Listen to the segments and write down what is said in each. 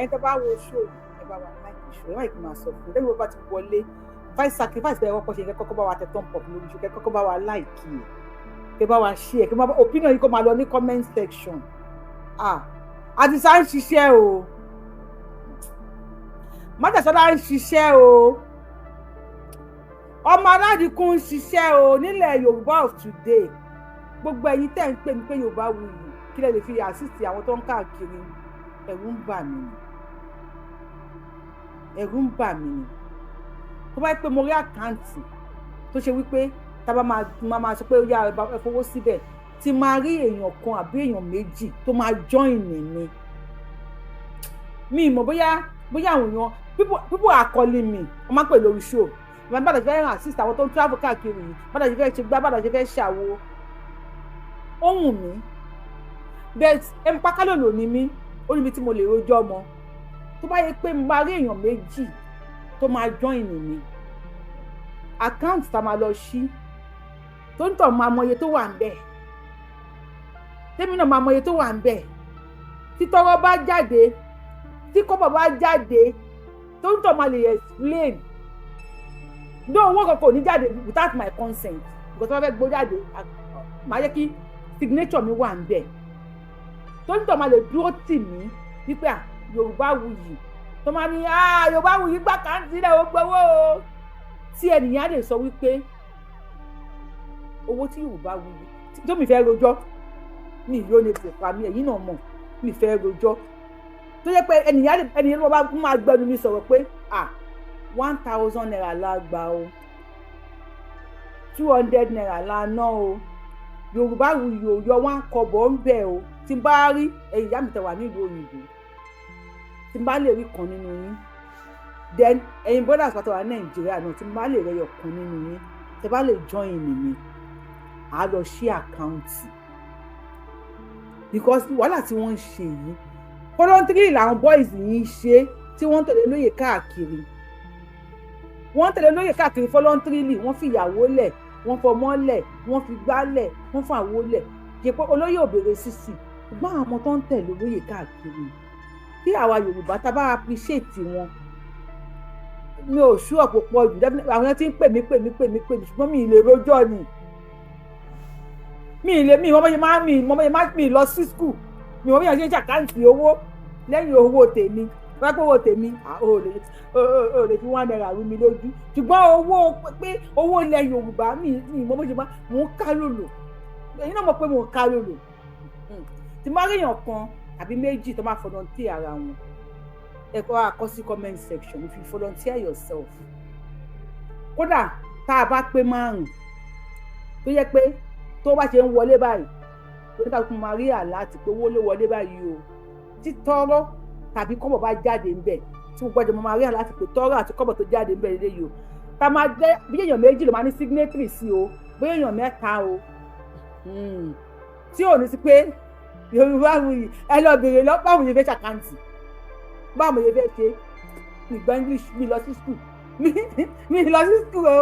ẹ tẹ́ bá wo show ẹ bá wa like show ẹ má kí n máa sọ fún lẹ́yìn wọ́n bá ti wọlé five sacrifice bẹ́ẹ̀ wọ́pọ̀ ṣe kẹ́ kọ́kọ́ bá wa tẹ thumb up lórí show kẹ́ kọ́kọ́ bá wa like yẹ kẹ́ bá wa share kẹ́ bá opinion yìí kó máa lọ ní comment section Àdìsá ń ṣiṣẹ́ o Májàsọ́lá ń ṣiṣẹ́ o ọmọ Aládìkún ń ṣiṣẹ́ o nílẹ̀ Yorùbá of today gbogbo ẹ̀yin tẹ́ ń pè mí pé Yorùbá wuyì kí lè fi assist àwọn tó ń káàkiri ẹ̀rù ń bà mí ni tó bá yẹ pé mo rí àkáǹtì tó ṣe wípé tá a bá máa sọ pé ó yá ẹ fowó síbẹ̀ tí máa rí èèyàn kan àbí èèyàn méjì tó máa join mi mọ̀ bóyá àwọn èèyàn people are calling me wọ́n máa ń pè lórí show ìwà bàdà ṣe fẹ́ assist àwọn tó ń travel káàkiri yìí bàdà ṣe fẹ́ ṣe gbá bàdà ṣe fẹ́ ṣàwo ohun mi bẹ́ẹ̀ ẹ̀mí pákálòlò ni mí ó níbi tí mo lè rojọ́ ọmọ tó bá yẹ pé mo bá rí èèyàn méjì tó máa join mi àkáǹtì tá a máa lọ ṣí tó ń tọ̀ máa mọ iye tó wà ń bẹ̀ tèmi náà máa mọ iye tó wà ń bẹ̀ tí tọ́rọ́ bá jáde tí kọ́bọ̀ bá jáde tó ń tọ̀ máa lè explain dóò owó kankan ò ní jáde without my consent because wọ́n fẹ́ gbó jáde máa yẹ kí signature mi wà ń bẹ̀ tó ń tọ̀ máa lè dúró tì mí wípé Yorùbá wuyì tó máa ní Yorùbá wuyì gbà káńtì rẹ̀ ó gbowó o tí ẹnìyàn lè sọ wípé owó tí Yorùbá wuyì tó mi fẹ́ rojọ́ mi ìlú ní ìfipá mi ẹ̀yìn náà mọ̀ mi fẹ́ rojọ́ tó yẹ pé ẹnìyàn ló bá máa gbẹnu mi sọ̀rọ̀ pé 1,000 naira la gbà o 200 naira la ná o Yorùbá wuyì ò yọ 1 kọ́bọ̀ ń bẹ̀ o tí n bá rí ẹ̀yin ìyá mi tẹ̀ wà nílùú òyìnbó tí n bá lè rí kan nínú yín then ẹ̀yin brothers pàtó wà Nàìjíríà náà tí n bá lè rẹyọ kan nínú yín tẹ́ bá lè join mi à lọ ṣí àkáǹtì because wàhálà tí wọ́n ń ṣe yìí voluntary làwọn boys yìí ń ṣe tí wọ́n ń tẹ̀lé lóye káàkiri voluntarily wọ́n fi ìyàwó lẹ̀ wọ́n fọmọ lẹ̀ wọ́n fi gbá lẹ̀ wọ́n fún àwo lẹ̀ kí pé olóyè òbèrè sísì ṣùgbọ́n àwọn ọmọ tó ń tẹ̀lé lóye káàkiri tí àwa Yorùbá tá a bá appreciate wọn mi ò ṣú ọ̀pọ̀ pọ̀ jù àwọn tí ń pè mí ṣùgbọ́n mi ì lè rojọ́ ni mi lọ sí school mi ò bí yàn ṣe ń ṣàkáǹtì owó lẹ́yìn owó tèmi wọ́n pẹ́ owó tèmi ò lè fi 1 naira rú mi lójú ṣùgbọ́n owó pé owó ilẹ̀ Yorùbá mi mọ́ bó ṣe máa mò ń ká lòlò èyí náà mọ̀ pé mò ń ká lòlò tí má rí èèyàn kan àbí méjì tó máa volunteer ara wọn ẹ̀kọ́ àkọsí comment section if you volunteer yourself kódà tá a bá pé 5 tó yẹ pé tó bá ṣe ń wọlé báyìí oníkàlùkù máa rí àlá àti pé owó ló wọlé báyìí o tí tọ́rọ́ tàbí kọ́bọ̀ bá jáde ń bẹ̀ tí mo gbọ́dọ̀ mo máa rí àlá àti pé tọ́rọ́ àti kọ́bọ̀ tó jáde ń bẹ̀ lélẹ́ yìí o tá máa jẹ́ bí èèyàn méjì ló máa ní signatory sí o bí èèyàn 3 o tí ò ní sí pé Yorùbá wuyì ẹ lọ bèrè lọ báwo ni fẹ́ ṣàkáǹtì báwo ni fẹ́ ṣe ìgbà English mi lọ sí school mi lọ sí school o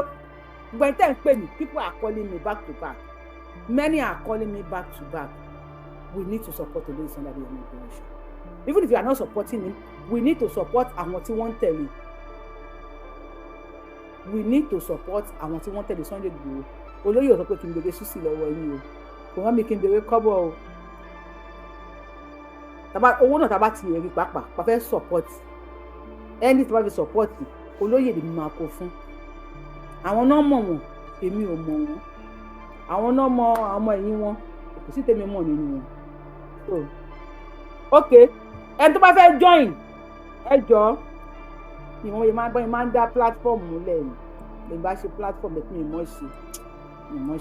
gbẹ̀ntẹ́ ń pè mí people are calling me back to back. Many are calling me back to back. We need to support the Sunday Igboho. Even if you are not supporting him, we need to support àwọn tí wọ́n ń tẹ̀lé. We need to support àwọn tí wọ́n ń tẹ̀lé Sunday Igboho. Olóyè ò sọ pé kí n bèrè ṣúṣì lọ́wọ́ yín o. Kò wọ́n mi kí n bèrè kọ́bọ̀ o. Owó náà tábà ti rí pàápàá pa fẹ́ support. Ẹni tí wọ́n fi support olóyè lè máa kó fún. Àwọn náà mọ̀ wọ́n, èmi ò mọ̀ wọ́n. Àwọn náà mọ àwọn ọmọ ẹ̀yìn wọn kò sí tèmi mọ̀ nínú wọn. Ok ẹni tó bá fẹ́ join ẹ jọ ìwọ̀n yìí máa ń dá platform múlẹ̀ ni lè bá ṣe platform ẹ̀kún ìmọ̀ ṣe. Bàbá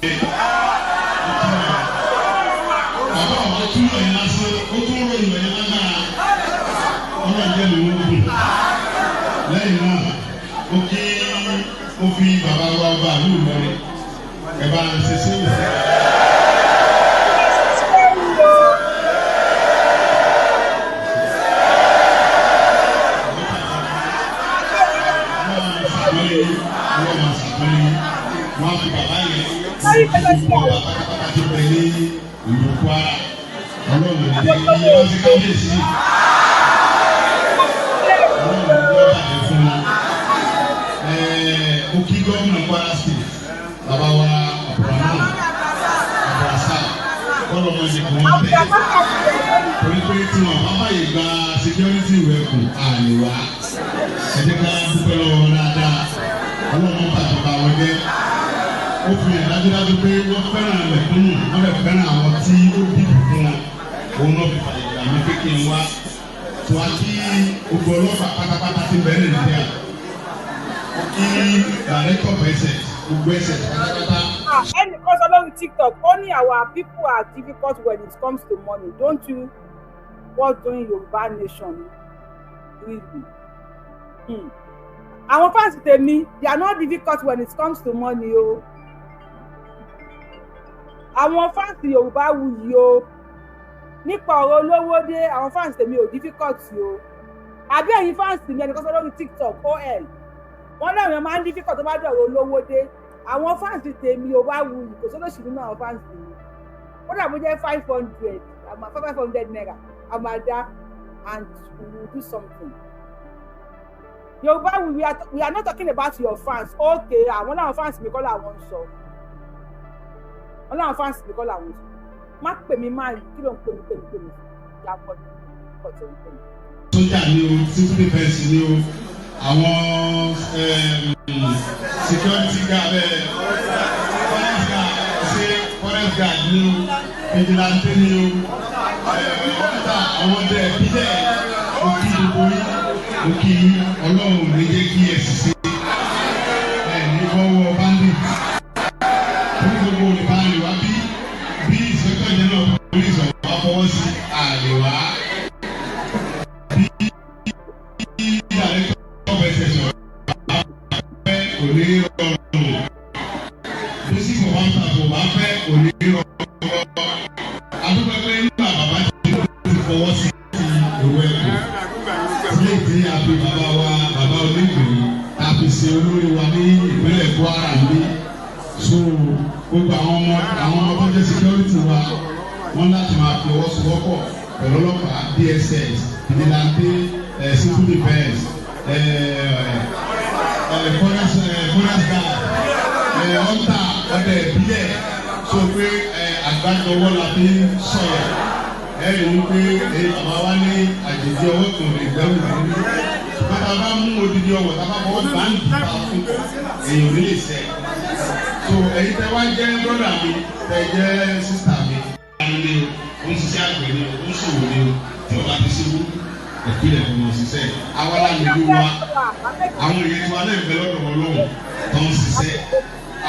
àwọn tí wọ́n yẹn lásán ó tún rò ìwẹ̀ yẹn lágbára ọ̀rọ̀ ìjẹ́ lè wọ́n gbé. Lẹ́yìn náà ó kí ó fi bàbá wa bá àlù lọ́rẹ̀. Ẹ bá ń ṣe sí ìwé. Wọ́n fi bàbá yẹn bàbá pátápátá tó pè ní ìlú Kwara. Ọlọ́run ní wọ́n ti kábíyèsí. sí ìwé kù àlè wá ẹ̀jẹ̀ ká dúpẹ́ lọ́wọ́ dáadáa ọlọ́run bàtà bá wọn jẹ́ ó fi hàn dájúdájú pé wọ́n fẹ́ràn mẹ̀kúnnù wọ́n lè fẹ́ràn àwọn tí ó dìbò fún wọn òun náà fi fàyè gbà mí pé kí n wá tó wá kí gbogbo ọlọ́pàá pátápátá ti bẹ̀rẹ̀ Nàìjíríà ó kí director ẹsẹ̀ gbogbo ẹsẹ̀ pátápátá. Ẹnì kan sọ lórí TikTok ó ní our people are difficult when it comes to money don't you what doing Yorùbá nation really. Àwọn fans tèmi they are not difficult when it comes to money o. Àwọn fans Yorùbáwùyí o nípa ọ̀rọ̀ olówó dé àwọn fans tèmi ò difficult o. Àbí ẹ̀yin fans tèmi ẹnì kan sọ lórí TikTok OL wọ́n láwọn máa ń difficult tó bá dọ̀rọ̀ olówó dé àwọn fans tèmi Yorùbáwùyí kò sólóṣì nínú àwọn fans tèmi ó dàbí jẹ́ 500 àmọ́ 500 naira àmàdá and we will do something. Yorùbáwùyí we are not talking about your fans okay àwọn làwọn fans mi kọ́ làwọn ń sọ wọ́n làwọn fans mi kọ́ làwọn ń sọ má pè mí máa kí ló ń pè mí ìyá pọ̀ tó ń pè mí. Sójà ni o civil defence ni o àwọn security guard forest guard ni o vigilante ni o ọ̀tá àwọn ọdẹ ìbílẹ̀ òkì gbogbo òkì ọlọ́run ní jẹ́ kí ẹ sì ṣe ní bọ́wọ́ bandit ní gbogbo olùbáyọ̀ wá bí ìṣẹ́kọ̀ ìjẹ́ náà police ọ̀wá fọwọ́ sí àlèwá bí ìdàrẹ́kọ̀ ọ̀bẹ̀sẹ̀ sọ̀rọ̀ fẹ́ kò ní rọrùn bí sí kò bá ń ta kò bá fẹ́ kò ní rọrùn adúgbò pé nígbà bàbá ti fọwọ́ sí ìwé ẹ̀kọ́ ilé ìdí àbí bàbá onígbèrè àbí ṣe olórí wa ní ìpínlẹ̀ Kwara ní so gbogbo àwọn ọmọ tó jẹ́ security wa wọ́n láti máa fi ọwọ́ sowọ́pọ̀ pẹ̀lú ọlọ́pàá DSS vigilante civil defence forest guard ọ̀tá ọdẹ ìbílẹ̀ so pé àgbájọwọ́ la fi sọ̀rọ̀ ẹ̀rí wípé bàbá wa ní àjèjì ọwọ́ kan lè gbẹ́rù lórí bàbá bá mú odidi ọwọ́ tá a bá fọwọ́ báńkì bá fún èèyàn ò ní lè sẹ́ so ẹ̀yin tẹ́ wá jẹ́ brọ́dà mi tẹ́ jẹ́ sísà mi ní o ń ṣiṣẹ́ àgbẹ̀ ni o ń ṣòwò ni o tí o bá ti ṣe wú ìpínlẹ̀ tó mọ̀ ṣiṣẹ́ awọ́lá nílùú wa àwọn èèyàn tí wọ́n náà ń bẹ lọ́dọ̀ Ọlọ́run tó ń ṣiṣẹ́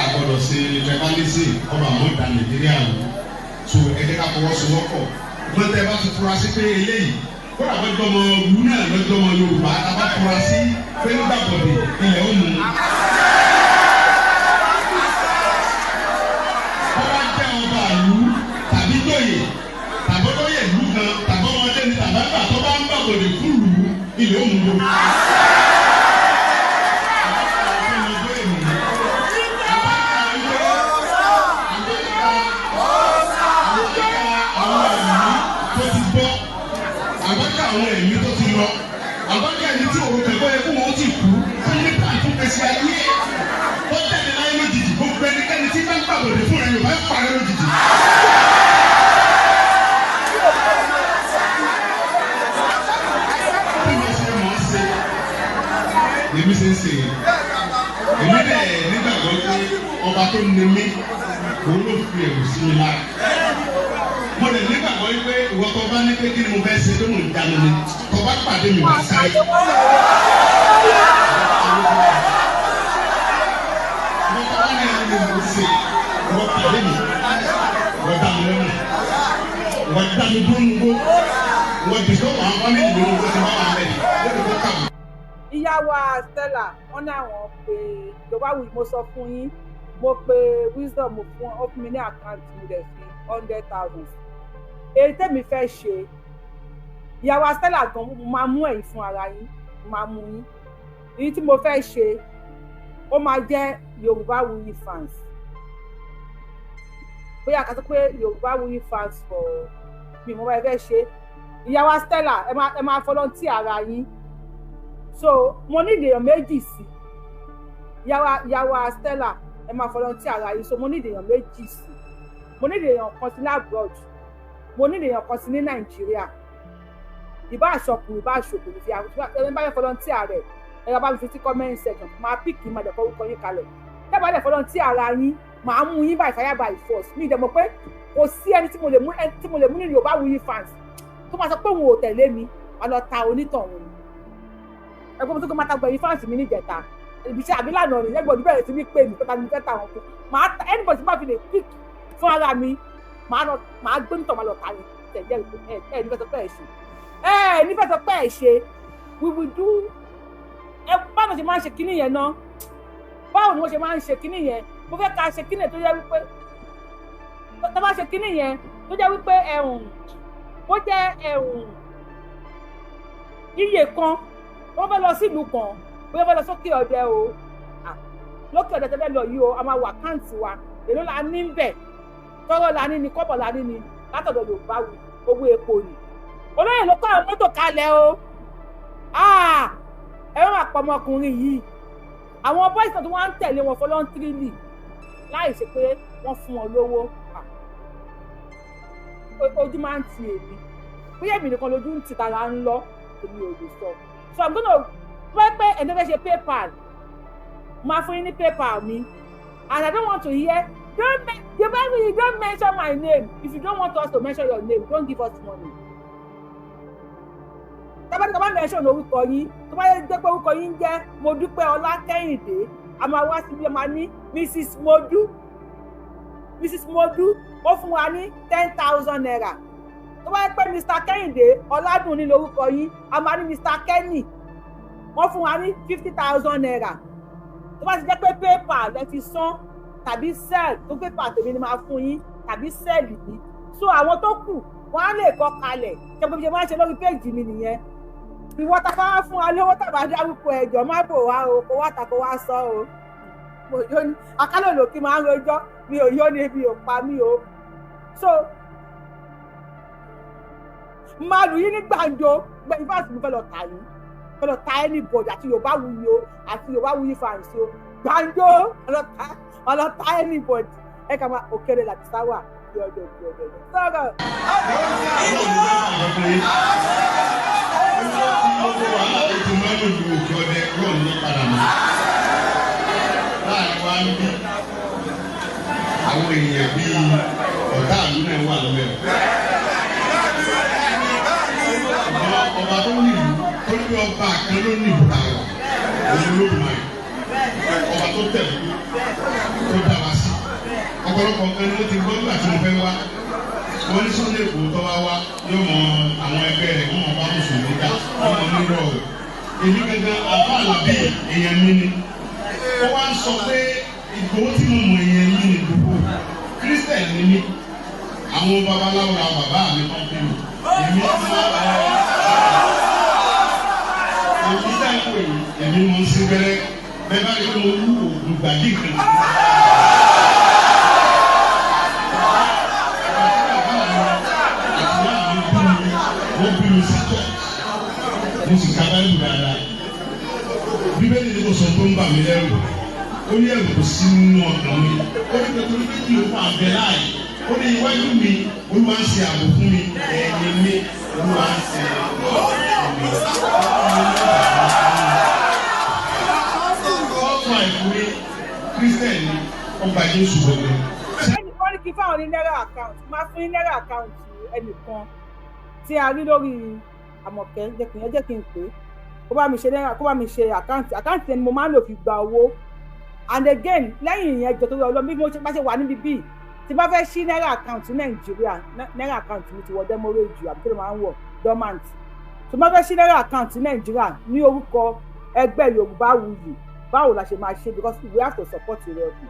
àgbọ̀dọ̀ ṣe fẹ́fálísì ọba àwọn ìdá Nàìjíríà wò so ẹ̀jẹ̀ ká fọwọ́sowọ́pọ̀ gbọ́dọ̀ bá ti fura sí pé eléyìí kó dàbọ̀ dọ́mọ wú náà lọ́dọ́mọ Yorùbá àbá fura sí pé nígbàgbọ́dọ̀ ilẹ̀ ó mú. Bọ́lá jẹ́ ọba àlú tàbí tóyè tàbọ́dọ́yè lú kan tàbọ́mọdé ní tàbábà tó bá ń gbàgbọ́dọ̀ fún lù ilẹ̀ ó mú. Àwọn ẹ̀mí tó ti lọ àbájá ẹni tí òun kẹ̀kọ́ yẹ kó wọn ti kú fún nípa ìfúnpẹ̀sì ayé tó jáde láyé lójijì gbogbo ẹnikẹ́ni tí bá ń gbàgbọ́dẹ̀ fún ẹ̀yìn bá ń parẹ́ lójijì. Bí wọ́n ṣe máa ń ṣe èmi ṣe ń ṣe èmi dẹ̀ nígbàgbọ́ pé ọba tó ní mí òun ló fi ẹ̀rù sí mi lára. Mo lè nígbàgbọ́ wípé ìwọ tó bá ní pé kí ni mo fẹ́ ṣe tó mò ń jáde ni tó bá pàdé mi wá sáré. Mo bá ní ẹni mo ṣe ìwọ pàdé mi ìwọ dá mi lọ́nà ìwọ dá mi dúró nígbó ìwọ dìgbò wà á ní ìlú ìwọ tó bá wà lẹ́yìn lórí tó kà mí. Ìyá wa Stella wọn ní àwọn pé Yorùbáwùyí mo sọ fún yín mo pe Wisdom mo fún ọ fún mi ní àkáǹtì mi rẹ̀ sí 100,000. Èyí tẹ́mi fẹ́ ṣe ìyàwó Stella gan mo máa mú ẹ̀yin fún ara yín máa mú yín èyí tí mo fẹ́ ṣe ó máa jẹ́ Yorùbáwùyí fans bóyá ká sọ pé Yorùbáwùyí fans for mi mo bá fẹ́ ṣe ìyàwó Stella ẹ máa volunteer ara yín so mo ní èèyàn méjì sí ìyàwó Stella ẹ máa volunteer ara yín so mo ní èèyàn méjì sí mo ní èèyàn kan sí ní abroad mo ní èèyàn kan sí ní Nàìjíríà ìbá àṣọkùnrin ìbá àṣọkùnrin fi ẹni bá yẹ volunteer rẹ̀ ẹ̀rọ bá mi fi sí comment section máa píkì máa dẹ̀ fọwọ́kọ yín kalẹ̀ tẹ́bà dẹ̀ volunteer ara yín máa mú yín by fire by force mi ìdẹ̀mọ̀ pé kò sí ẹni tí mo lè mú nínú Yorùbáwùyí fans tó máa sọ pé òun ò tẹ̀lé mi wà lọ ta onítọ̀hún ni ẹgbẹ́ mi tó kọ́ máa ta gbẹ̀yìn fans mi níjẹta ibiṣẹ́ àbílànà rẹ̀ ẹgbẹ́ òdúbẹ̀ rẹ̀ sí ní pè mí tó ta ní fẹ́ ta wọn fún máa ta anybody tí bá fi lè pick fún ara mi máa gbé nítọ̀ máa lọ ta ni tẹ̀jẹ́ ẹ̀ nífẹ̀ẹ́ sọ pé ẹ̀ ṣe nífẹ̀ẹ́ sọ pé ẹ̀ ṣe we will do báwo ṣe máa ń ṣe kinní yẹn náà báwo ni wọ́n ṣe máa ń ṣe kinní yẹn mo fẹ́ ká ṣe kinní tó jẹ́ wípé tó bá ṣe kinní yẹn tó jẹ́ wípé ó jẹ́ iye kan wọ́n fẹ́ lọ sí ìlú kan wọ́n fẹ́ lọ sókè ọdẹ o lókè ọdẹ tẹ́lẹ̀ lọ yìí o a máa wà káǹtì wa èló la ní ń bẹ̀ tọ́rọ̀ la ní ni kọ́bọ̀ la ní ni látọ̀dọ̀ Yorùbá wù owó epo ni olóyè ló kọ́ àwọn mọ́tò kalẹ̀ o ẹ̀rọ àpọ̀ ọmọkùnrin yìí àwọn boys náà tí wọ́n ń tẹ̀lé wọn voluntarily láì ṣe pé wọ́n fún wọn lówó ojú máa ń ti èmi bóyá èmi nìkan lójú ń ti tara ń lọ èmi ò lè sọ so I'm gonna wọ́n pé ẹni fẹ́ ṣe PayPal máa fún yín ní PayPal mi and I don't want to hear don't mention my name if you don't want us to mention your name don't give us money. Tábàtí bá mention orúkọ yín tó bá yẹ pé orúkọ yín jẹ́ Modúpẹ́ Ọlákẹ́yìndé a máa wá síbi máa ní Mrs. Modu ó fún wa ní 10,000 naira tó bá yẹ pé Mr. Kẹ́hìndé Ọládùnní lórúkọ yín a máa ní Mr. Kenny wọ́n fún wa ní 50,000 naira tó bá ti jẹ́ pé PayPal ẹ fi san tàbí Sele tó PayPal tèmi ni máa fún yín tàbí Sele yìí so àwọn tó kù wọ́n á lè kọ kalẹ̀ ṣe bó ṣe máa ń ṣe lórí péèjì mi nìyẹn ìwọ ta bá fún wa lówó tàbá dárúkọ ẹjọ́ má bò wá o kó wá ta kó wá sọ o mo yó ní akálòlò kí máa ń rojọ́ mi ò yó ní ebi ò pa mí o so máa lù yín ní gbàǹjo gbẹ̀yìn fáàsì mi fẹ́ lọ ta anybody àti Yorùbáwùyí o àti Yorùbáwùyí fans o gbàǹjo ọlọ́ta anybody ẹ kà máa òkèrè láti sáwà bí ọjọ́ sọ̀rọ̀. Àwọn èèyàn bíi ọ̀tá àlú náà wà lọ́wọ́ ọba tó ní ìlú tó ní ọba kan ló ní ìbúta òun ló dùn máa ọba tó tẹ̀lé tó dá wa sí ọ̀pọ̀lọpọ̀ kan ló ti gbọ́ nígbà tí mo fẹ́ wá wọ́n ní Sunday Igboho tó wá yóò mọ àwọn ẹgbẹ́ rẹ̀ wọ́n mọ bá mùsùlùmí ká wọ́n mọ nírọ̀ rẹ̀ èmi gẹ́gẹ́ àbá àlàbí èèyàn mi ni ó wá ń sọ pé Igboho tí mo mọ èèyàn mi ni Igboho Christian ni mí àwọn babaláwo la bàbá mi kan fi mi èmi dáìpọ̀ yìí èmi mọ̀ ń sin bẹ́rẹ́ bẹ́ẹ̀ bá yẹ kó mo wú òògùn gbàdí kan. Wọ́n bí mi sí tọ́ mo sì ka báyìí dáadáa bíbélì ni kò sọ tó ń bà mí lẹ́rù ó ní ẹ̀rù kò sí nínú ọkàn mi ó ní pẹ̀lú pé kí o fún abẹ láàyè ó ní iwájú mi Olúwa ń ṣe ààbò fún mi ẹ̀yìn mi Olúwa ń ṣe ààbò fún mi. Ọ̀pọ̀ àìkúrí Kírísítẹ̀nì ọgbà Jésù gbogbo. Ẹnìkan ní kí fáwọn ní náírà àkáǹtì máa fún ní náírà àkáǹtì ẹnìkan tí a rí lórí Àmọ̀kẹ́ jẹ́ kí n pè é kó bá mi ṣe náírà kó bá mi ṣe àkáǹtì ẹni mo máa ń lò fi gba owó and again lẹ́yìn ìyẹn jọ tó lọ bí mo bá ṣe wà níbi bíi tí bá fẹ́ ṣí náírà àkáǹtì Nàìjíríà náírà àkáǹtì mi ti wọ dẹ́mọ́rẹ́jù àbí kí ló máa ń wọ̀ dormant tí bá fẹ́ ṣí náírà àkáǹtì Nàìjíríà ní orúkọ ẹgbẹ́ Yorùbáwùyí báwo la ṣe máa ṣe because we have to support the rebel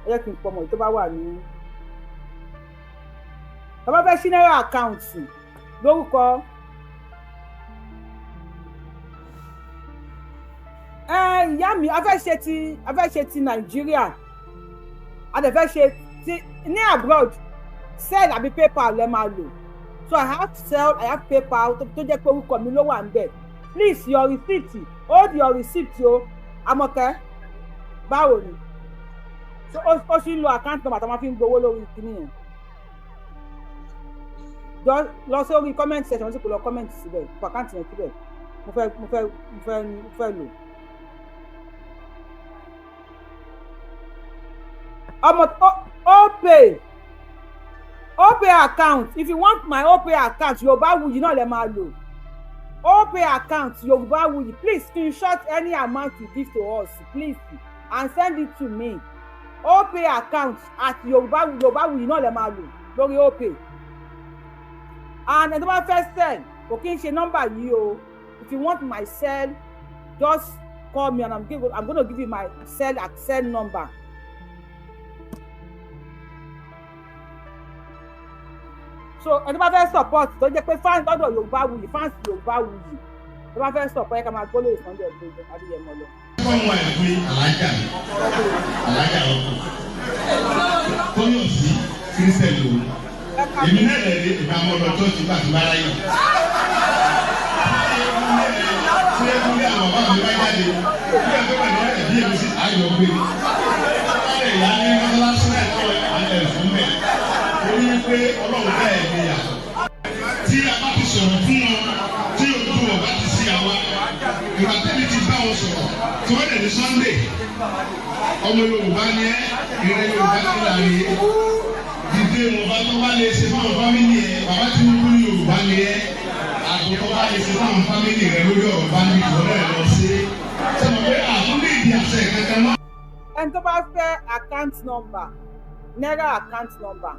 ẹ jẹ́ kí n pọmọ tó bá wà ní tí bá fẹ́ ṣí náírà àkáǹtì lórúkọ ìyá mi a fẹ́ ṣe ti Nàìjíríà a dẹ̀ fẹ́ ṣe ti ní abroad Sele àbí PayPal lẹ máa lò so I have Sele I have PayPal tó jẹ́ pé orúkọ mi ló wà ń bẹ̀ please your receipt hold your receipt o Àmọ̀kẹ́ báwo ni ó sì ń lo account number tó máa fi ń gbowó lórí ìkíní yẹn jọ lọ sórí comment section tí kò lọ comment síbẹ̀ fún àkáǹtì yẹn síbẹ̀ mo fẹ́ lò. ọmọ opay account if you want my opay account Yorùbáwùyí náà lè máa lò opay account Yorùbáwùyí please screenshot any amount you give to us please and send it to me opay account at Yorùbáwùyí náà lè máa lò lórí opay and ẹni tó bá fẹ́ send kò kí n ṣe nọ́mbà yìí o if you want my cell just call me and I'm going to give you my cell number. So ẹni bá fẹ́ support tó jẹ́ pé fans lọ́dọ̀ Yorùbáwùyí fans Yorùbáwùyí tó bá fẹ́ support ẹ ká máa gbólóyè Sunday Igboho Adéyẹmọ lọ. wọ́n mú ẹ̀ pé alájà ọkọ̀ Tóyọ̀sí kírísítẹ̀lì òun èmi náà lè rí ìgbà ọmọ ọdọ tó ti gbà tó bára yìí. ṣé ẹgbẹ́ àwọn bàbá mi bá jáde bí ẹgbẹ́ pẹ̀lú ọ̀rẹ́ bí èmi sì ayọ̀ gbé ọ̀rẹ́ ìyá ní mọ́tàlásí náà tó àlẹ́ fún mẹ́ orí pé Ọlọ́run bẹ́ẹ̀ ni yà. tí a bá ti sọ̀rọ̀ fún wọn tí ojú wọn bá ti sí àwa ìgbà tẹ́lẹ̀ ti bá wọn sọ̀rọ̀ tí wọ́n lè ní Sunday ọmọ Yorùbá ni ẹ́ ìrẹ́ Yorùbá ti rà ní ìdè wọn bá tó bá lè ṣe fún àwọn fámìlì ẹ bàbá tí wọn kú ní Yorùbá ni ẹ àtúntò bá lè ṣe fún àwọn fámìlì rẹ lórí ọ̀rọ̀ bá ní ìfọ̀rọ̀ ẹ lọ sí sọmọ pé àtúndì ìdí àṣẹ kankan náà. ẹni tó bá fẹ́ account number naira account number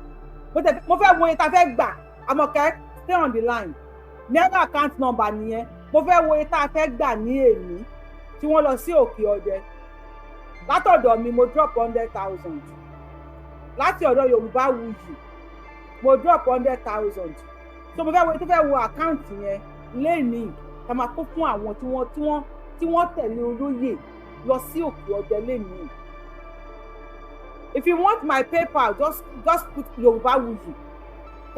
mo fẹ́ wo iye tá a fẹ́ gbà Àmọ̀kẹ́ stay on the line naira account number nìyẹn mo fẹ́ wo iye tá a fẹ́ gbà ní èmi tí wọ́n lọ sí Òkè Ọdẹ látọ̀dọ̀ mi mo drop 100,000 láti ọ̀dọ̀ Yorùbáwùyí mo drop 100,000 so mo fẹ́ wo tó fẹ́ wo àkáǹtì yẹn lẹ́nìí ká máa kó fún àwọn tí wọ́n tẹ̀lé olóyè lọ sí Òkè Ọdẹ lẹ́nìí. If you want my PayPal just put Yorùbáwùyí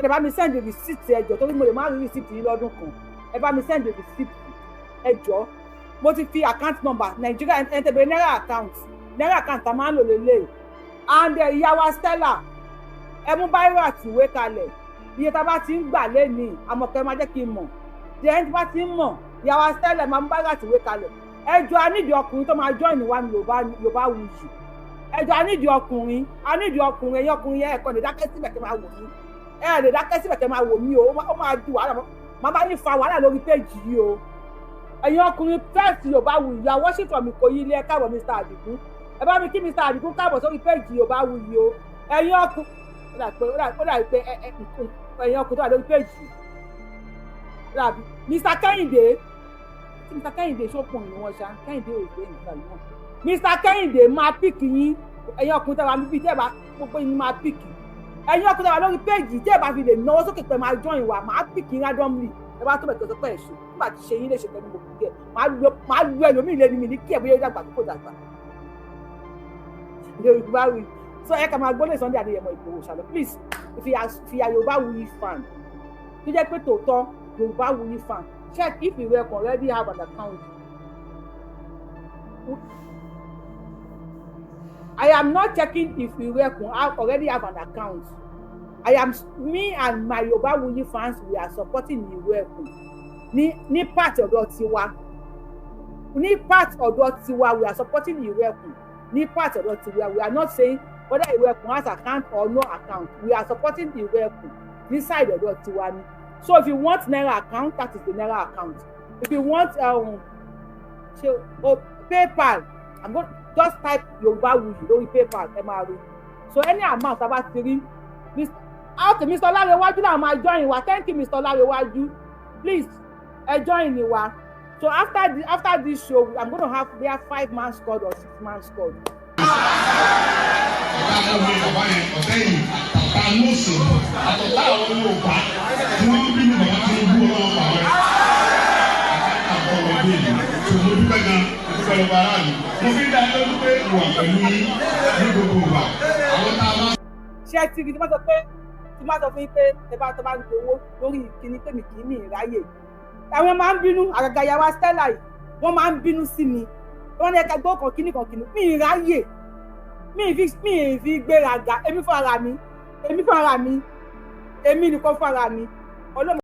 ẹ bá mi send the receipt ẹjọ torí mo lè má rí receipt yìí lọ́dún kan ẹ bá mi send the receipt ẹjọ mo ti fi account number Nigeria ẹntẹ̀bẹ̀ naira account a máa ń lò lélẹ̀ and ìyàwó Stella ẹ mú báírò àtìwé kalẹ̀ iye tá a bá ti ń gbà lẹ́nìí Àmọ̀kẹ́ máa jẹ́ kí n mọ̀ the end bá ti ń mọ̀ ìyàwó Stella máa mú báírò àtìwé kalẹ̀ ẹjọ anídìí ọkùnrin tó máa join wa ní Yorùbáwùyí ẹjọ anídìí ọkùnrin ẹ̀yin ọkùnrin yẹn ẹ̀kọ́ lè dákẹ́ síbẹ̀ kẹ́ máa wò mí lè dákẹ́ síbẹ̀ kẹ́ máa wò mí o ó máa di wàhálà máa bá yín fa wàhálà lórí péjì yìí o ẹ̀yin ọkùnrin first Yorùbáwùyí you are watching from Ìkòyí ilé ẹ káàbọ̀ Mr. Adigun ẹ bá mi kí Mr. Adigun káàbọ̀ sórí péjì Yorùbáwùyí o ẹ̀yin ọkùnrin ó dà pé ẹ̀yin ọkùnrin tó wà lórí péjì dàbí Mr. Kẹ́hìndé ṣókùn ni wọ́n ṣá Kẹ́hìndé ò gbé nǹkan yìí Mr. Kẹ́hìndé máa píkì yín ẹ̀yin ọkùnrin tó wà níbi tẹ́ ẹ bá gbogbo yín máa píkì ẹ̀yin ọkùnrin tó wà lórí péjì tẹ́ ẹ bá fi lè náwó sókè pé máa join wa máa píkì yín randomly ẹ bá tó bẹ̀ tó pẹ̀ ṣe nígbà tí ṣe yín lè ṣe pẹ̀lú gbogbo díẹ̀ máa lu ẹlòmíì lé ní mi ní kí ẹ̀ bóyá ó dàgbà tó kò dàgbà Yorùbáwùyí so ẹ kà máa gbọ́dọ̀ Sunday Adéyẹmọ Ìgbòho ṣàlọ́ please fi Yorùbáwùyí fan tó jẹ́ pé tòótọ́ Yorùbáwùyí fan check if you already have an account. I am not checking if you already have an account. Me and my Yorùbáwùyí fans, we are supporting Iroyin. Ní part ọ̀dọ̀ tiwa. Ní part ọ̀dọ̀ tiwa, we are supporting Iroyin. Ní part ọ̀dọ̀ tiwa, we are not saying whether Iroyin has account or no account. We are supporting Iroyin. Ní side ọ̀dọ̀ tiwa ni. So if you want naira account, that is the naira account. If you want PayPal, I'm going to just type Yorùbáwùyí lórí PayPal ẹ máa rí. So any amount about three, Mr. Larewaju náà máa join wa. Thank you, Mr. Larewaju. Please join wa. So after this show, I'm going to have 5-man squad or 6-man squad. Ṣé ti rí tí wọ́n sọ fún yín pé ẹ bá ń gbowó lórí ìkíní pé mi kì í ní ìráyè àwọn máa ń bínú àgàgà ìyàwó Stella yìí wọ́n máa ń bínú sí mi wọ́n ní ẹ̀ka gbọ́ kan kíní mi ìráyè mi ì fi gbéraga èmi nìkan fúnra mi ọlọ́run